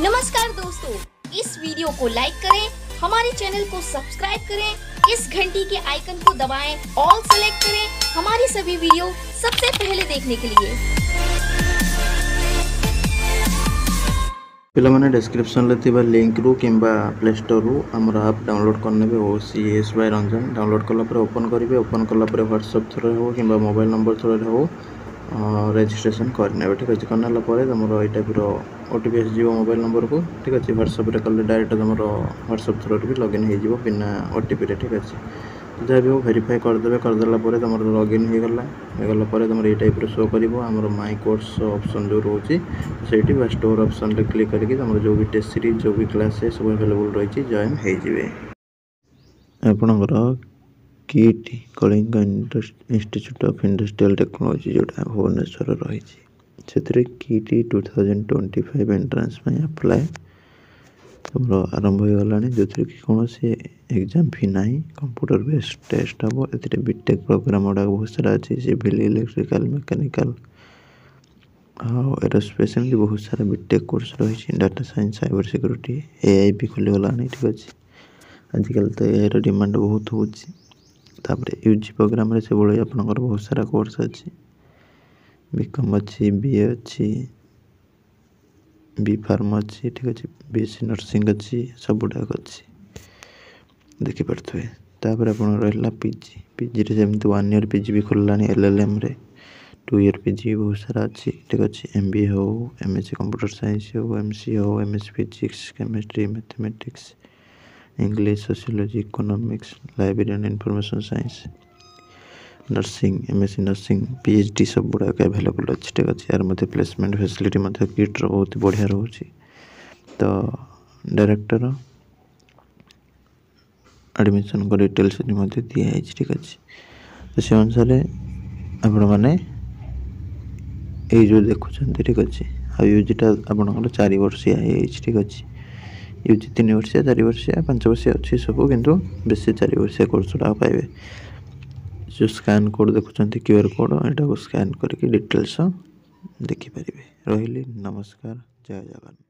नमस्कार दोस्तों, इस वीडियो को लाइक करें, हमारे चैनल को सब्सक्राइब करें, इस घंटी के आइकन को दबाएं, ऑल सेलेक्ट करें हमारी सभी वीडियो सबसे पहले देखने के लिए। पिलाने डिस्क्रिप्शन लिंक रू कि प्ले स्टोर रू आमर आप डाउनलोड करने OCS बाय रंजन डाउनलोड कलापर ओपन करेंगे। ओपन कलापर व्हाट्सएप थ्रू हो कि मोबाइल नंबर थ्रू हो रेजिस्ट्रेशन करने। ठीक अच्छे करने तुम ये टाइप OTP आसो मोबाइल नंबर को। ठीक अच्छे व्हाट्सएप कले डायरेक्ट तुम व्हाट्सएप थ्रू भी लॉगिन हो बिना OTP रे। ठीक अच्छे जहाँ भी हो वेरीफाई करदे करदेला तुम लॉगिन होगला तुम ये टाइप शो कर माई कोर्स ऑप्शन जो रोचे से स्टोर ऑप्शन रे क्लिक करके तुम जो भी टेस्ट सीरीज जो भी क्लास है सब अवेलेबल रही जॉइन हो आपणकर KIIT Kalinga Institute of Industrial Technology जोटा भुवनेश्वर रही से किट 2025 एंट्रांस अप्लाई तुम आरंभ हो गला जो कि कौन से एग्जाम फी ना कंप्यूटर बेस्ड टेस्ट हम ए बीटेक प्रोग्राम गुड़ा बहुत सारा अच्छी सिविल इलेक्ट्रिकल मैकेनिकल एरोस्पेस एमती बहुत सारा बीटेक कोर्स रही data science cyber security AI भी खुलीगला। ठीक अच्छे आजिकल तो यार डिमांड बहुत हो UG प्रोग्राम से भाई आपंकर बहुत सारा कोर्स अच्छी बीकॉम अच्छी BA अच्छी B फार्म अच्छी। ठीक अच्छे BSc नर्सिंग अच्छी सब गुड़ाक अच्छी देखिपे। तापर आप रहा PG जमी 1 ईयर PG भी खोलला LLM रे 2 ईयर PG बहुत सारा अच्छी। ठीक अच्छे MBA हो MSc कंप्यूटर साइंस हो MC हो MS physics chemistry mathematics English sociology economics librarian information science nursing MSc nursing PhD सब गुड़ाक अवेलेबल अच्छे। ठीक अच्छे यार मध्य प्लेसमेंट फैसिलिटी किट्र बहुत बढ़िया रोचे तो डायरेक्टर एडमिशन को डिटेल्स दिखाई। ठीक अच्छे तो से अनुसार आपण मैंने जो देखुं। ठीक अच्छे यूजीटा आपंकर 4 वर्षिया। ठीक अच्छे यूजी 3 वर्षिया 4 वर्षिया 5 वर्षिया अच्छी सब किंतु बेसी 4 वर्षिया कोर्स गुड़ा पाइबे। जो स्कैन कोड देखुं QR कोड यहाँ को स्कैन करके डिटेल्स देखिपारे। रही नमस्कार जय जगन्नाथ।